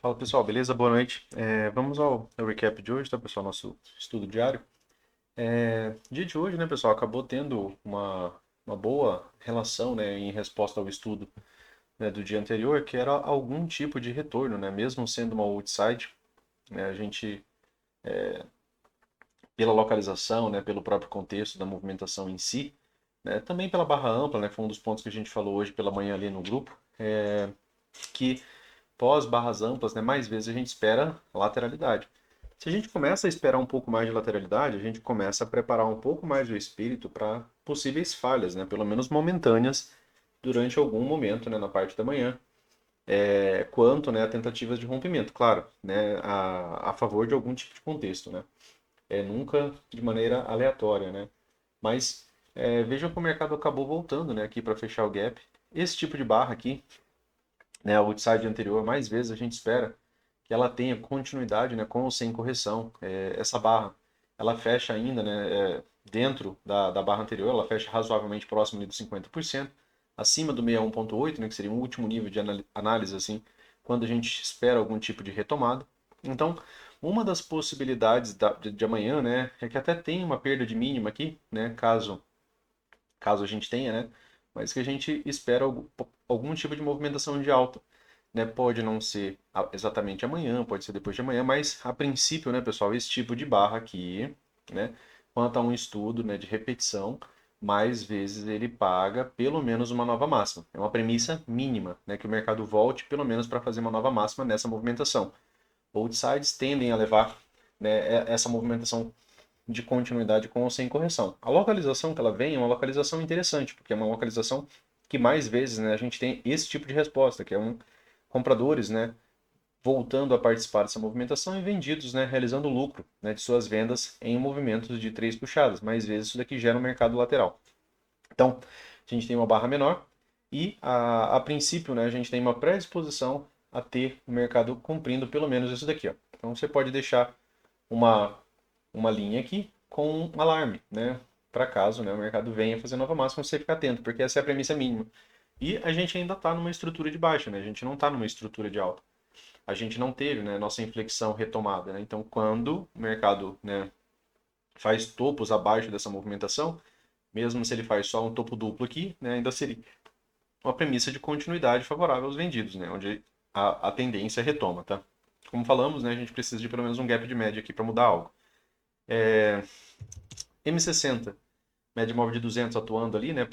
Fala pessoal, beleza? Boa noite. Vamos ao recap de hoje, tá pessoal? Nosso estudo diário. Dia de hoje, né pessoal, acabou tendo uma boa relação, né, em resposta ao estudo, né, do dia anterior, que era algum tipo de retorno, né? Mesmo sendo uma outside, né, a gente, pela localização, né, pelo próprio contexto da movimentação em si, né, também pela barra ampla, né, foi um dos pontos que a gente falou hoje pela manhã ali no grupo, que pós barras amplas, né, mais vezes a gente espera lateralidade. Se a gente começa a esperar um pouco mais de lateralidade, a gente começa a preparar um pouco mais o espírito para possíveis falhas, né, pelo menos momentâneas, durante algum momento, né, na parte da manhã, quanto, né, a tentativas de rompimento, claro, né, a favor de algum tipo de contexto, né, nunca de maneira aleatória, né, mas veja que o mercado acabou voltando, né, aqui para fechar o gap. Esse tipo de barra aqui, né, a outside anterior, mais vezes a gente espera que ela tenha continuidade, né, com ou sem correção. Essa barra, ela fecha ainda, né, dentro da barra anterior, ela fecha razoavelmente próximo ali dos 50%, acima do 61,8, né, que seria um último nível de análise, assim, quando a gente espera algum tipo de retomada. Então, uma das possibilidades de amanhã, né, é que até tenha uma perda de mínima aqui, né, caso a gente tenha, né, mas que a gente espera algum tipo de movimentação de alta, né? Pode não ser exatamente amanhã, pode ser depois de amanhã, mas a princípio, né, pessoal, esse tipo de barra aqui, né, quanto a um estudo, né, de repetição, mais vezes ele paga pelo menos uma nova máxima. É uma premissa mínima, né, que o mercado volte pelo menos para fazer uma nova máxima nessa movimentação. Outsides tendem a levar, né, essa movimentação de continuidade com ou sem correção. A localização que ela vem é uma localização interessante, porque é uma localização que mais vezes, né, a gente tem esse tipo de resposta, que é compradores, né, voltando a participar dessa movimentação e vendidos, né, realizando lucro, né, de suas vendas em movimentos de três puxadas. Mais vezes isso daqui gera um mercado lateral. Então, a gente tem uma barra menor e a princípio, né, a gente tem uma predisposição a ter o mercado cumprindo pelo menos isso daqui, ó. Então você pode deixar uma uma linha aqui com um alarme, né? Para caso, né, o mercado venha fazer nova máxima, você ficar atento, porque essa é a premissa mínima. E a gente ainda está numa estrutura de baixa, né? A gente não está numa estrutura de alta. A gente não teve, né, nossa inflexão retomada, né? Então, quando o mercado, né, faz topos abaixo dessa movimentação, mesmo se ele faz só um topo duplo aqui, né, ainda seria uma premissa de continuidade favorável aos vendidos, né? Onde a tendência retoma, tá? Como falamos, né, a gente precisa de pelo menos um gap de média aqui para mudar algo. M60, média móvel de 200 atuando ali, né,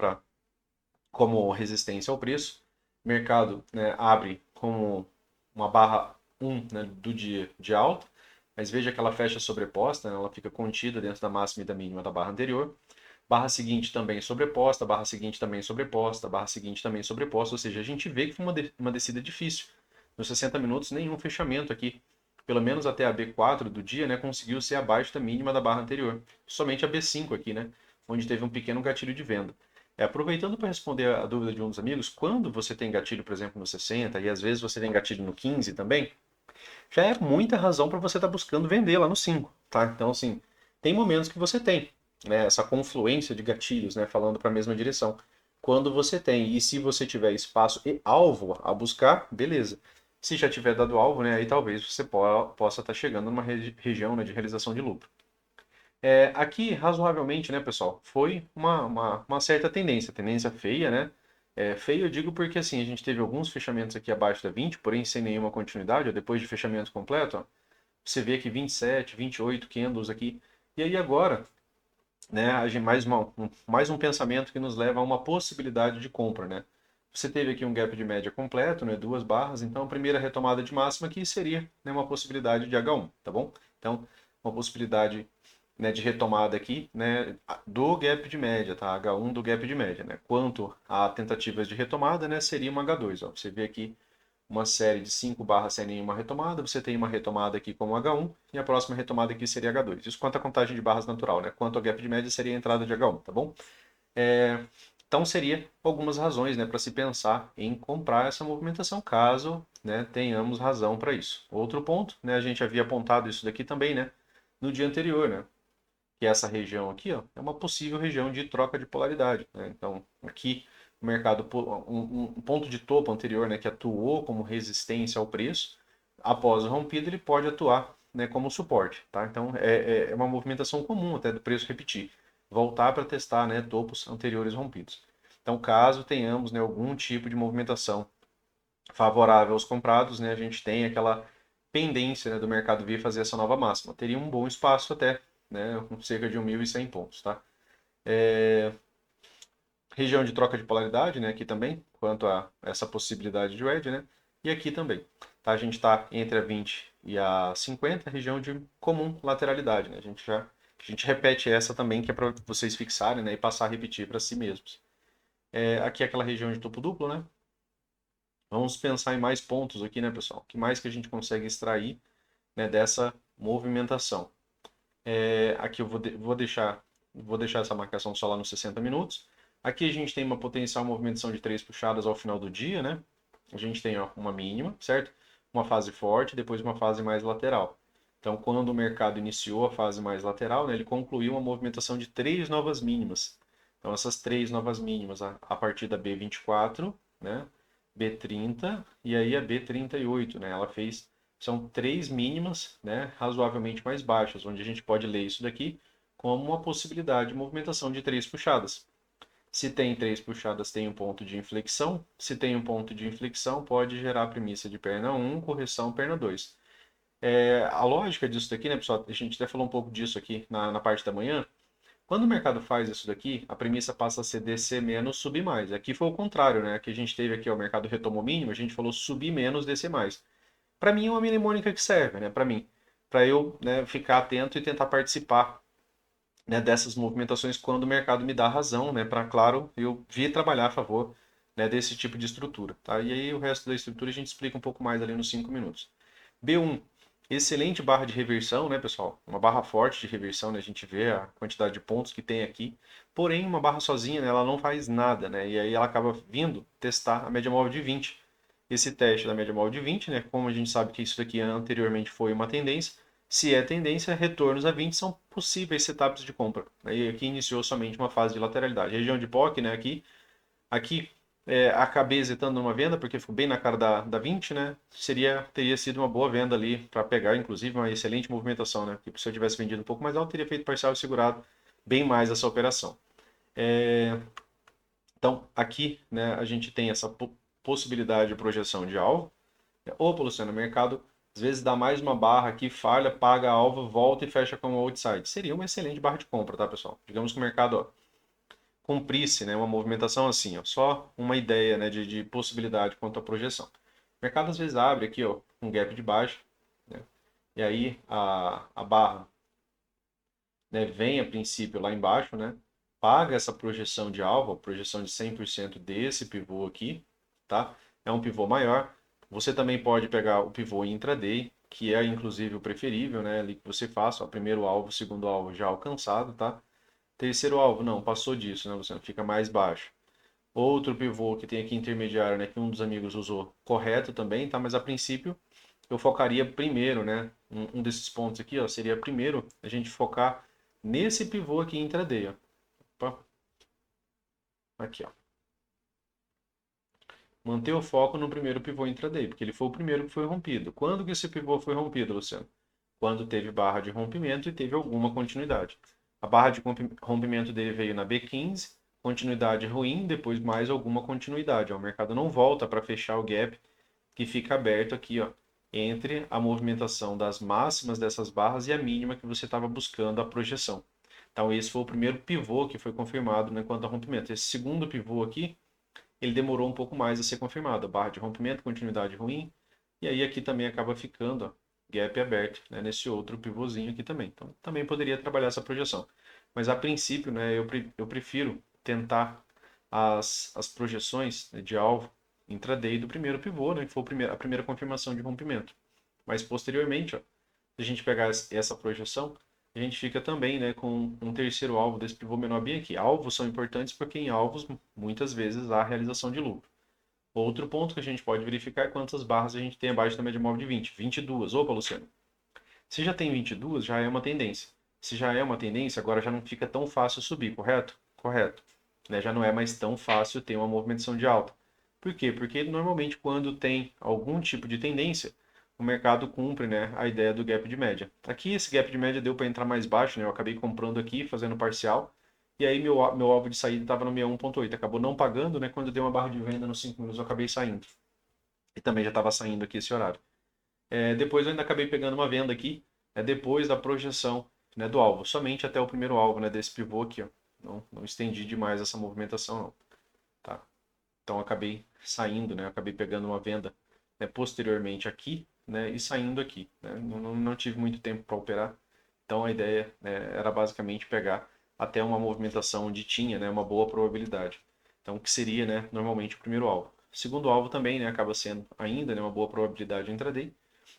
como resistência ao preço. Mercado, né, abre como uma barra 1, né, do dia de alta, mas veja que ela fecha sobreposta, né, ela fica contida dentro da máxima e da mínima da barra anterior. Barra seguinte também sobreposta, barra seguinte também sobreposta, barra seguinte também sobreposta, ou seja, a gente vê que foi uma descida difícil. Nos 60 minutos, nenhum fechamento aqui, pelo menos até a B4 do dia, né, conseguiu ser abaixo da mínima da barra anterior. Somente a B5 aqui, né, onde teve um pequeno gatilho de venda. Aproveitando para responder a dúvida de um dos amigos, quando você tem gatilho, por exemplo, no 60 e às vezes você tem gatilho no 15 também, já é muita razão para você estar buscando vender lá no 5, tá? Então, assim, tem momentos que você tem, né, essa confluência de gatilhos, né, falando para a mesma direção. Quando você tem, e se você tiver espaço e alvo a buscar, beleza. Se já tiver dado alvo, né, aí talvez você possa estar chegando numa região, né, de realização de lucro. Aqui, razoavelmente, né, pessoal, foi uma certa tendência feia, né? Feia eu digo porque, assim, a gente teve alguns fechamentos aqui abaixo da 20, porém sem nenhuma continuidade, ó, depois de fechamento completo, ó, você vê aqui 27, 28 candles aqui, e aí agora, né, a gente, mais um pensamento que nos leva a uma possibilidade de compra, né? Você teve aqui um gap de média completo, né, duas barras, então a primeira retomada de máxima aqui seria, né, uma possibilidade de H1, tá bom? Então, uma possibilidade, né, de retomada aqui, né, do gap de média, tá? H1 do gap de média, né? Quanto a tentativas de retomada, né, seria uma H2, ó. Você vê aqui uma série de 5 barras sem nenhuma retomada, você tem uma retomada aqui como H1 e a próxima retomada aqui seria H2. Isso quanto à contagem de barras natural, né? Quanto ao gap de média seria a entrada de H1, tá bom? Então seria algumas razões, né, para se pensar em comprar essa movimentação, caso, né, tenhamos razão para isso. Outro ponto, né, a gente havia apontado isso daqui também, né, no dia anterior, né, que essa região aqui, ó, é uma possível região de troca de polaridade, né? Então, aqui o mercado, um ponto de topo anterior, né, que atuou como resistência ao preço, após o rompido, ele pode atuar, né, como suporte, tá? Então, é uma movimentação comum até do preço repetir, voltar para testar, né, topos anteriores rompidos. Então, caso tenhamos, né, algum tipo de movimentação favorável aos comprados, né, a gente tem aquela pendência, né, do mercado vir fazer essa nova máxima. Teria um bom espaço até, né, com cerca de 1.100 pontos, tá? Região de troca de polaridade, né, aqui também, quanto a essa possibilidade de wedge, né, e aqui também. Tá? A gente está entre a 20 e a 50, região de comum lateralidade, né, a gente repete essa também, que é para vocês fixarem, né, e passar a repetir para si mesmos. Aqui é aquela região de topo duplo, né, vamos pensar em mais pontos aqui, né, pessoal, o que mais que a gente consegue extrair, né, dessa movimentação. Aqui eu vou deixar essa marcação só lá nos 60 minutos. Aqui a gente tem uma potencial movimentação de 3 puxadas ao final do dia, né? A gente tem ó, uma mínima, certo? Uma fase forte, depois uma fase mais lateral. Então, quando o mercado iniciou a fase mais lateral, né, ele concluiu uma movimentação de 3 novas mínimas. Então, essas 3 novas mínimas, a partir da B24, né, B30 e aí a B38, né? Ela fez são 3 mínimas, né, razoavelmente mais baixas, onde a gente pode ler isso daqui como uma possibilidade de movimentação de 3 puxadas. Se tem 3 puxadas, tem um ponto de inflexão. Se tem um ponto de inflexão, pode gerar a premissa de perna 1, correção perna 2. A lógica disso daqui, né, pessoal? A gente até falou um pouco disso aqui na parte da manhã. Quando o mercado faz isso daqui, a premissa passa a ser descer menos, subir mais. Aqui foi o contrário, né? Que a gente teve aqui, ó, o mercado retomou mínimo, a gente falou subir menos, descer mais. Para mim é uma mnemônica que serve, né? Para mim, para eu, né, ficar atento e tentar participar, né, dessas movimentações quando o mercado me dá razão, né? Para, claro, eu vir trabalhar a favor, né, desse tipo de estrutura, tá? E aí o resto da estrutura a gente explica um pouco mais ali nos 5 minutos. B1, excelente barra de reversão, né, pessoal? Uma barra forte de reversão, né? A gente vê a quantidade de pontos que tem aqui. Porém, uma barra sozinha, né, ela não faz nada, né? E aí ela acaba vindo testar a média móvel de 20. Esse teste da média móvel de 20, né? Como a gente sabe que isso daqui anteriormente foi uma tendência, se é tendência, retornos a 20 são possíveis setups de compra. E aqui iniciou somente uma fase de lateralidade. Região de POC, né? Aqui acabei hesitando numa venda, porque ficou bem na cara da 20, né? Teria sido uma boa venda ali para pegar, inclusive, uma excelente movimentação, né? Porque se eu tivesse vendido um pouco mais alto, teria feito parcial e segurado bem mais essa operação. Então, aqui, né, a gente tem essa possibilidade de projeção de alvo. Opa, Luciano, o mercado às vezes dá mais uma barra aqui, falha, paga a alvo, volta e fecha como outside. Seria uma excelente barra de compra, tá, pessoal? Digamos que o mercado ó, cumprisse, né, uma movimentação assim, ó, só uma ideia, né, de possibilidade quanto à projeção. O mercado às vezes abre aqui, ó, um gap de baixa, né, e aí a barra, né, vem a princípio lá embaixo, né, paga essa projeção de alvo, a projeção de 100% desse pivô aqui, tá? É um pivô maior. Você também pode pegar o pivô intraday, que é inclusive o preferível, né, ali que você faça, ó, primeiro alvo, segundo alvo já alcançado, tá? Terceiro alvo, não, passou disso, né, Luciano? Fica mais baixo. Outro pivô que tem aqui intermediário, né, que um dos amigos usou, correto também, tá? Mas a princípio eu focaria primeiro, né? Um desses pontos aqui, ó, seria primeiro a gente focar nesse pivô aqui intraday, ó. Opa, aqui, ó. Manter o foco no primeiro pivô intraday, porque ele foi o primeiro que foi rompido. Quando que esse pivô foi rompido, Luciano? Quando teve barra de rompimento e teve alguma continuidade. A barra de rompimento dele veio na B15, continuidade ruim, depois mais alguma continuidade. Ó. O mercado não volta para fechar o gap que fica aberto aqui, ó, entre a movimentação das máximas dessas barras e a mínima que você estava buscando a projeção. Então, esse foi o primeiro pivô que foi confirmado, né, quanto a rompimento. Esse segundo pivô aqui, ele demorou um pouco mais a ser confirmado. A barra de rompimento, continuidade ruim, e aí aqui também acaba ficando, ó, gap aberto, né, nesse outro pivôzinho aqui também. Então, também poderia trabalhar essa projeção. Mas a princípio, né, eu prefiro tentar as projeções, né, de alvo intraday do primeiro pivô, né, que foi a primeira confirmação de rompimento. Mas posteriormente, ó, se a gente pegar essa projeção, a gente fica também, né, com um terceiro alvo desse pivô menor bem aqui. Alvos são importantes porque em alvos muitas vezes há realização de lucro. Outro ponto que a gente pode verificar é quantas barras a gente tem abaixo da média móvel de 20. 22. Opa, Luciano. Se já tem 22, já é uma tendência. Se já é uma tendência, agora já não fica tão fácil subir, correto? Correto. Né? Já não é mais tão fácil ter uma movimentação de alta. Por quê? Porque normalmente quando tem algum tipo de tendência, o mercado cumpre, né, a ideia do gap de média. Aqui esse gap de média deu para entrar mais baixo, né? Eu acabei comprando aqui, fazendo parcial. E aí meu alvo de saída estava no 61,8. Acabou não pagando, né? Quando eu dei uma barra de venda nos 5 minutos, eu acabei saindo. E também já estava saindo aqui esse horário. Depois eu ainda acabei pegando uma venda aqui, depois da projeção, né, do alvo. Somente até o primeiro alvo, né, desse pivô aqui, ó. Não estendi demais essa movimentação, não. Tá? Então eu acabei saindo, né? Eu acabei pegando uma venda, né, posteriormente aqui, né, e saindo aqui. Né? Não tive muito tempo para operar. Então a ideia, né, era basicamente pegar até uma movimentação onde tinha, né, uma boa probabilidade. Então o que seria, né, normalmente o primeiro alvo. O segundo alvo também, né, acaba sendo ainda, né, uma boa probabilidade de intraday,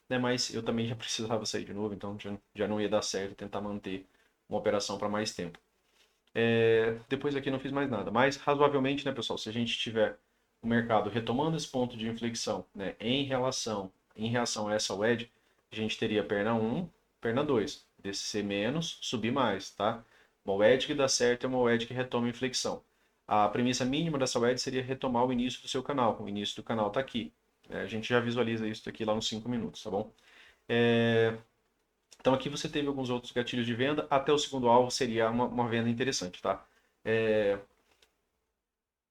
né, mas eu também já precisava sair de novo, então já não ia dar certo tentar manter uma operação para mais tempo. Depois aqui não fiz mais nada, mas razoavelmente, né, pessoal, se a gente tiver o mercado retomando esse ponto de inflexão, né, em reação a essa wedge, a gente teria perna 1, perna 2, descer menos, subir mais, tá? Uma wedge que dá certo é uma wedge que retoma a inflexão. A premissa mínima dessa wedge seria retomar o início do seu canal. O início do canal está aqui. A gente já visualiza isso aqui lá nos 5 minutos, tá bom? Então aqui você teve alguns outros gatilhos de venda, até o segundo alvo seria uma venda interessante, tá? É,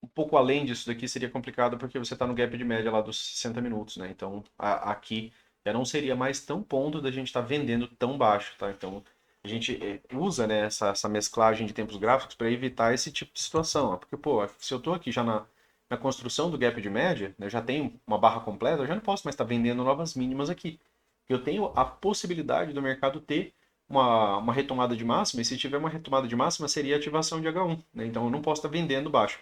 um pouco além disso daqui seria complicado porque você está no gap de média lá dos 60 minutos, né? Então aqui já não seria mais tão ponto da gente estar vendendo tão baixo, tá? Então a gente usa, né, essa mesclagem de tempos gráficos para evitar esse tipo de situação, ó. Porque, pô, se eu estou aqui já na construção do gap de média, né, já tenho uma barra completa, eu já não posso mais estar vendendo novas mínimas aqui. Eu tenho a possibilidade do mercado ter uma retomada de máxima, e se tiver uma retomada de máxima, seria ativação de H1, né? Então eu não posso estar vendendo baixo.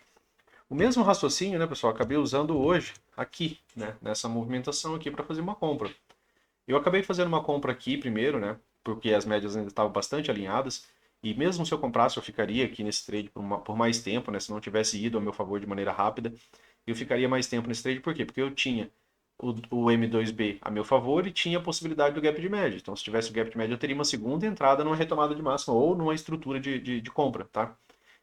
O mesmo raciocínio, né, pessoal, acabei usando hoje aqui, né, nessa movimentação aqui para fazer uma compra. Eu acabei fazendo uma compra aqui primeiro, né, porque as médias ainda estavam bastante alinhadas, e mesmo se eu comprasse, eu ficaria aqui nesse trade por mais tempo, né, se não tivesse ido ao meu favor de maneira rápida, eu ficaria mais tempo nesse trade, por quê? Porque eu tinha o M2B a meu favor e tinha a possibilidade do gap de média. Então, se tivesse o gap de média, eu teria uma segunda entrada numa retomada de máxima ou numa estrutura de compra, tá?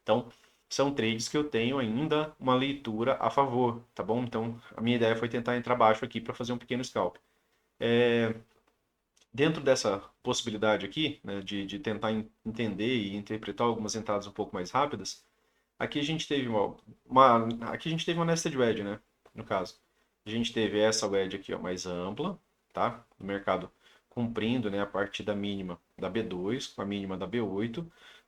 Então, são trades que eu tenho ainda uma leitura a favor, tá bom? Então, a minha ideia foi tentar entrar baixo aqui para fazer um pequeno scalp. Dentro dessa possibilidade aqui, né, de tentar entender e interpretar algumas entradas um pouco mais rápidas, aqui a gente teve aqui a gente teve uma nested wedge, né, no caso. A gente teve essa wedge aqui, ó, mais ampla, tá? O mercado cumprindo, né, a partir da mínima da B2, com a mínima da B8,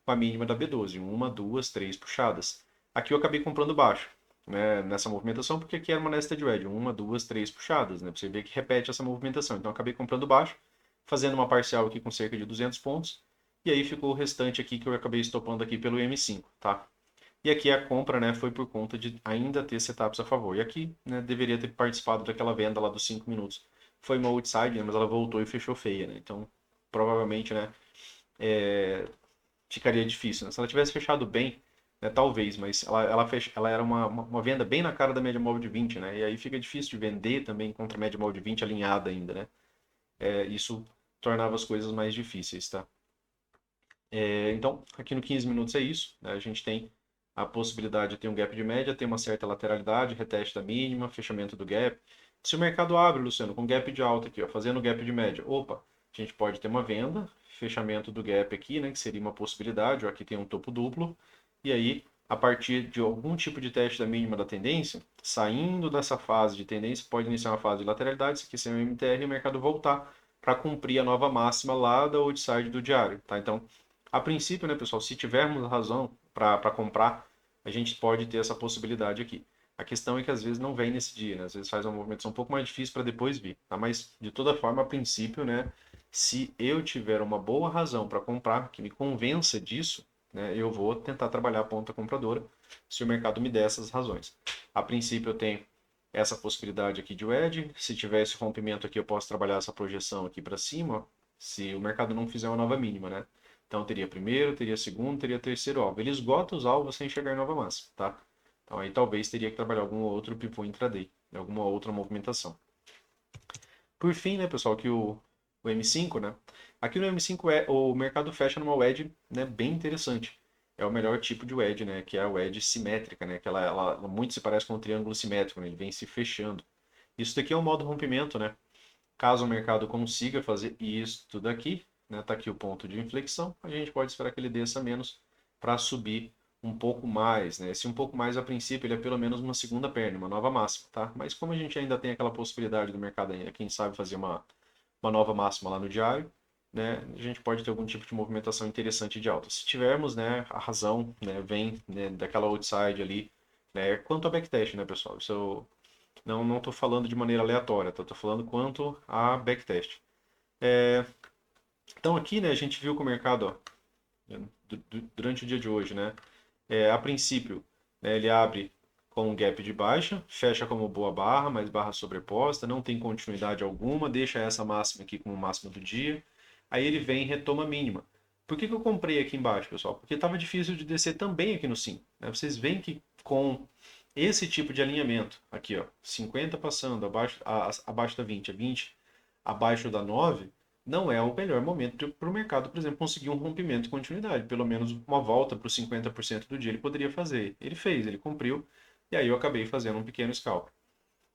com a mínima da B12, uma, duas, três puxadas. Aqui eu acabei comprando baixo, né, nessa movimentação, porque aqui era uma nested wedge, uma, duas, três puxadas, né? Pra você ver que repete essa movimentação. Então eu acabei comprando baixo, fazendo uma parcial aqui com cerca de 200 pontos, e aí ficou o restante aqui que eu acabei estopando aqui pelo M5, tá? E aqui a compra, né, foi por conta de ainda ter setups a favor. E aqui, né, deveria ter participado daquela venda lá dos 5 minutos. Foi uma outside, né, mas ela voltou e fechou feia, né? Então, provavelmente, né, ficaria difícil, né? Se ela tivesse fechado bem, né, talvez, mas ela era uma venda bem na cara da média móvel de 20, né? E aí fica difícil de vender também contra a média móvel de 20 alinhada ainda, né? Isso tornava as coisas mais difíceis, tá? Então, aqui no 15 minutos é isso, né? A gente tem a possibilidade de ter um gap de média, ter uma certa lateralidade, reteste da mínima, fechamento do gap. Se o mercado abre, Luciano, com gap de alta aqui, ó, fazendo gap de média, opa, a gente pode ter uma venda, fechamento do gap aqui, né, que seria uma possibilidade, ó, aqui tem um topo duplo, e aí, a partir de algum tipo de teste da mínima da tendência, saindo dessa fase de tendência, pode iniciar uma fase de lateralidade, isso aqui ser um MTR e o mercado voltar para cumprir a nova máxima lá da outside do diário, tá? Então, a princípio, né, pessoal, se tivermos razão para comprar, a gente pode ter essa possibilidade aqui. A questão é que às vezes não vem nesse dia, né? Às vezes faz uma movimentação um pouco mais difícil para depois vir, tá? Mas de toda forma, a princípio, né, se eu tiver uma boa razão para comprar, que me convença disso, né, eu vou tentar trabalhar a ponta compradora se o mercado me der essas razões. A princípio, eu tenho essa possibilidade aqui de wedge. Se tiver esse rompimento aqui, eu posso trabalhar essa projeção aqui para cima, ó, se o mercado não fizer uma nova mínima, né? Então teria primeiro, teria segundo, teria terceiro alvo. Ele esgota os alvos sem chegar em nova máxima, tá? Então aí talvez teria que trabalhar algum outro pivô intraday, alguma outra movimentação. Por fim, né, pessoal, aqui o M5, né? Aqui no M5 o mercado fecha numa wedge, né, bem interessante. É o melhor tipo de wedge, né, que é a wedge simétrica, né, que ela muito se parece com um triângulo simétrico, né, ele vem se fechando. Isso daqui é um modo rompimento, né? Caso o mercado consiga fazer isso daqui, né, tá aqui o ponto de inflexão, a gente pode esperar que ele desça menos para subir um pouco mais, né? Esse um pouco mais, a princípio, ele é pelo menos uma segunda perna, uma nova máxima, tá? Mas como a gente ainda tem aquela possibilidade do mercado ainda, quem sabe fazer uma nova máxima lá no diário, né? A gente pode ter algum tipo de movimentação interessante de alta. Se tivermos, né, a razão, né, vem, né, daquela outside ali, né? Quanto a backtest, né, pessoal? Isso eu não estou falando de maneira aleatória, tá? Estou falando quanto a backtest. Então aqui, né, a gente viu que o mercado, ó, durante o dia de hoje, né, a princípio, né, ele abre com um gap de baixa, fecha como boa barra, mas barra sobreposta, não tem continuidade alguma, deixa essa máxima aqui como máxima do dia. Aí ele vem e retoma a mínima. Por que que eu comprei aqui embaixo, pessoal? Porque estava difícil de descer também aqui no sim, né? Vocês veem que com esse tipo de alinhamento, aqui ó, 50 passando abaixo da 20, a 20 abaixo da 9, não é o melhor momento para o mercado, por exemplo, conseguir um rompimento de continuidade. Pelo menos uma volta para os 50% do dia ele poderia fazer. Ele fez, ele cumpriu, e aí eu acabei fazendo um pequeno scalp.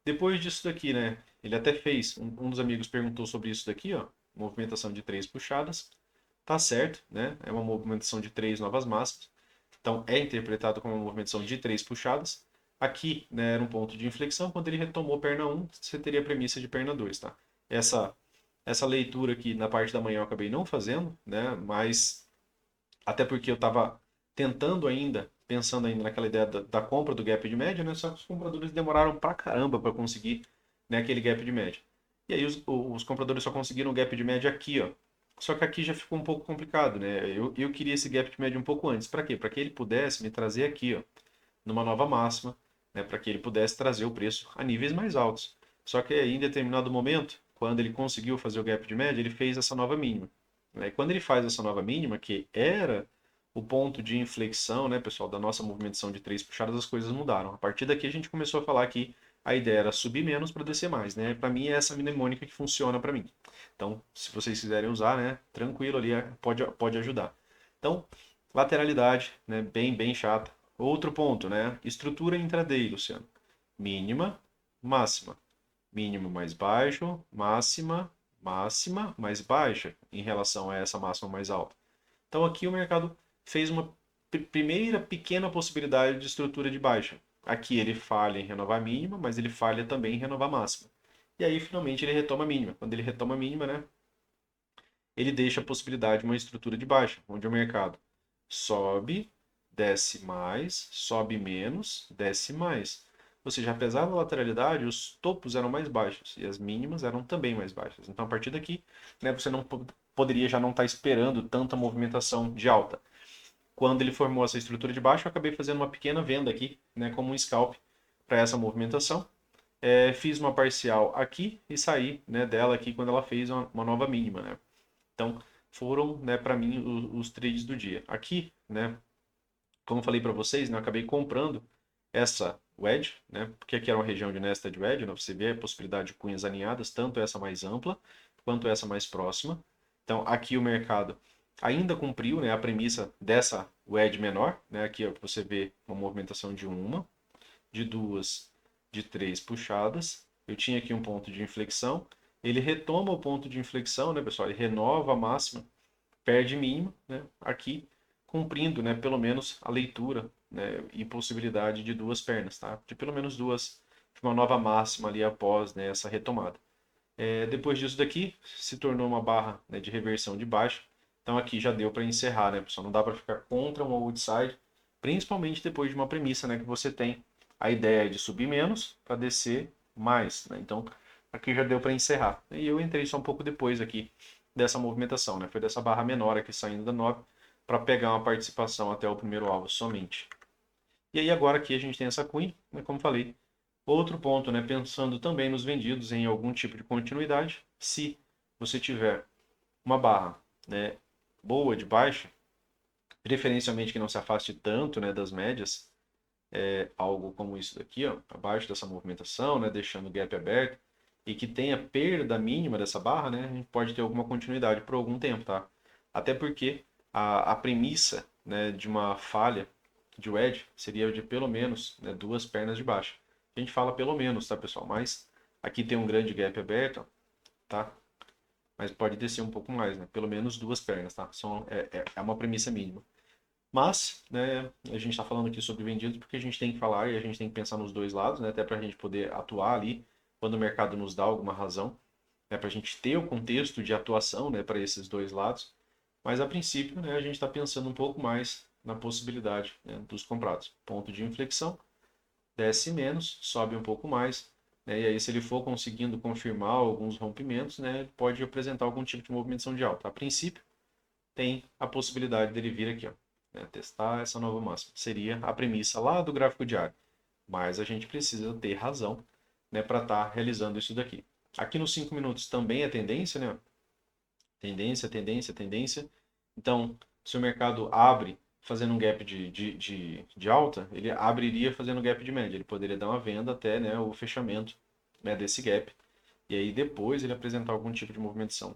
Depois disso daqui, né, ele até fez, um dos amigos perguntou sobre isso daqui, ó, movimentação de três puxadas. Tá certo, né? É uma movimentação de três novas máximas. Então é interpretado como uma movimentação de três puxadas. Aqui, né, era um ponto de inflexão. Quando ele retomou perna um, você teria a premissa de perna 2, tá? Essa, essa leitura aqui na parte da manhã eu acabei não fazendo, né? Mas até porque eu estava tentando ainda, pensando ainda naquela ideia da compra do gap de média, né? Só que os compradores demoraram pra caramba para conseguir, né, aquele gap de média. E aí os compradores só conseguiram o gap de média aqui, ó. Só que aqui já ficou um pouco complicado, né? Eu queria esse gap de média um pouco antes. Para quê? Para que ele pudesse me trazer aqui, ó, numa nova máxima, né? Para que ele pudesse trazer o preço a níveis mais altos. Só que aí, em determinado momento, quando ele conseguiu fazer o gap de média, ele fez essa nova mínima. Né? E quando ele faz essa nova mínima, que era o ponto de inflexão, né, pessoal, da nossa movimentação de três puxadas, as coisas mudaram. A partir daqui a gente começou a falar que a ideia era subir menos para descer mais, né? Para mim é essa mnemônica que funciona para mim. Então, se vocês quiserem usar, né, tranquilo ali, pode ajudar. Então, lateralidade, né, bem chata. Outro ponto, né, estrutura intraday, Luciano. Mínima, máxima. Mínimo mais baixo, máxima, máxima mais baixa em relação a essa máxima mais alta. Então aqui o mercado fez uma primeira pequena possibilidade de estrutura de baixa. Aqui ele falha em renovar a mínima, mas ele falha também em renovar a máxima. E aí finalmente ele retoma a mínima. Quando ele retoma a mínima, né, ele deixa a possibilidade de uma estrutura de baixa, onde o mercado sobe, desce mais, sobe menos, desce mais. Ou seja, apesar da lateralidade, os topos eram mais baixos e as mínimas eram também mais baixas. Então, a partir daqui, né, você não poderia já não estar esperando tanta movimentação de alta. Quando ele formou essa estrutura de baixa, eu acabei fazendo uma pequena venda aqui, né, como um scalp para essa movimentação. Fiz uma parcial aqui e saí, né, dela aqui quando ela fez uma nova mínima, né? Então, foram, né, para mim, os trades do dia. Aqui, né, como falei para vocês, né, eu acabei comprando essa wedge, né, porque aqui era uma região de nested wedge, né, você vê a possibilidade de cunhas alinhadas, tanto essa mais ampla quanto essa mais próxima. Então, aqui o mercado ainda cumpriu, né, a premissa dessa wedge menor, né, aqui ó, você vê uma movimentação de uma, de duas, de três puxadas. Eu tinha aqui um ponto de inflexão. Ele retoma o ponto de inflexão, né, pessoal? Ele renova a máxima, perde mínima, né? Aqui cumprindo, né, pelo menos a leitura, né, e possibilidade de duas pernas, tá? De pelo menos duas, de uma nova máxima ali após, né, essa retomada. Depois disso daqui, se tornou uma barra, né, de reversão de baixa. Então aqui já deu para encerrar, né, pessoal? Não dá para ficar contra uma outside, principalmente depois de uma premissa, né, que você tem a ideia de subir menos para descer mais, né? Então aqui já deu para encerrar. E eu entrei só um pouco depois aqui dessa movimentação, né? Foi dessa barra menor aqui saindo da 9 para pegar uma participação até o primeiro alvo somente. E aí agora aqui a gente tem essa Queen, né, como falei. Outro ponto, né, pensando também nos vendidos em algum tipo de continuidade, se você tiver uma barra, né, boa de baixa, preferencialmente que não se afaste tanto, né, das médias, algo como isso daqui, ó, abaixo dessa movimentação, né, deixando o gap aberto, e que tenha perda mínima dessa barra, né, a gente pode ter alguma continuidade por algum tempo, tá? Até porque a premissa, né, de uma falha de wedge seria de pelo menos, né, duas pernas de baixa. A gente fala pelo menos, tá, pessoal? Mas aqui tem um grande gap aberto, ó, tá? Mas pode descer um pouco mais, né? Pelo menos duas pernas, tá? É uma premissa mínima. Mas, né, a gente está falando aqui sobre vendidos porque a gente tem que falar e a gente tem que pensar nos dois lados, né? Até para a gente poder atuar ali quando o mercado nos dá alguma razão, né? Para a gente ter o contexto de atuação, né? Para esses dois lados. Mas a princípio, né? A gente está pensando um pouco mais na possibilidade, né, dos comprados. Ponto de inflexão, desce menos, sobe um pouco mais, né? E aí, se ele for conseguindo confirmar alguns rompimentos, né? Ele pode apresentar algum tipo de movimentação de alta. A princípio, tem a possibilidade dele vir aqui, ó, né, testar essa nova máxima. Seria a premissa lá do gráfico diário. Mas a gente precisa ter razão, né, para estar realizando isso daqui. Aqui nos 5 minutos também é tendência, né? Tendência, tendência, tendência. Então, se o mercado abre fazendo um gap de alta, ele abriria fazendo um gap de média. Ele poderia dar uma venda até, né, o fechamento, né, desse gap. E aí depois ele apresentar algum tipo de movimentação.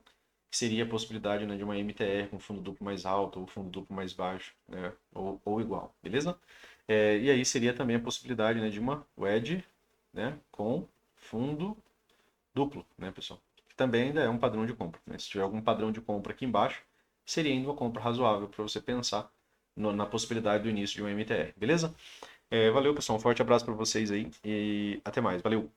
Que seria a possibilidade, né, de uma MTR com fundo duplo mais alto ou fundo duplo mais baixo, né, ou igual, beleza? E aí seria também a possibilidade, né, de uma wedge, né, com fundo duplo, né, pessoal? Que também ainda é um padrão de compra, né? Se tiver algum padrão de compra aqui embaixo, seria ainda uma compra razoável para você pensar na possibilidade do início de uma MTR, beleza? Valeu, pessoal. Um forte abraço para vocês aí e até mais. Valeu!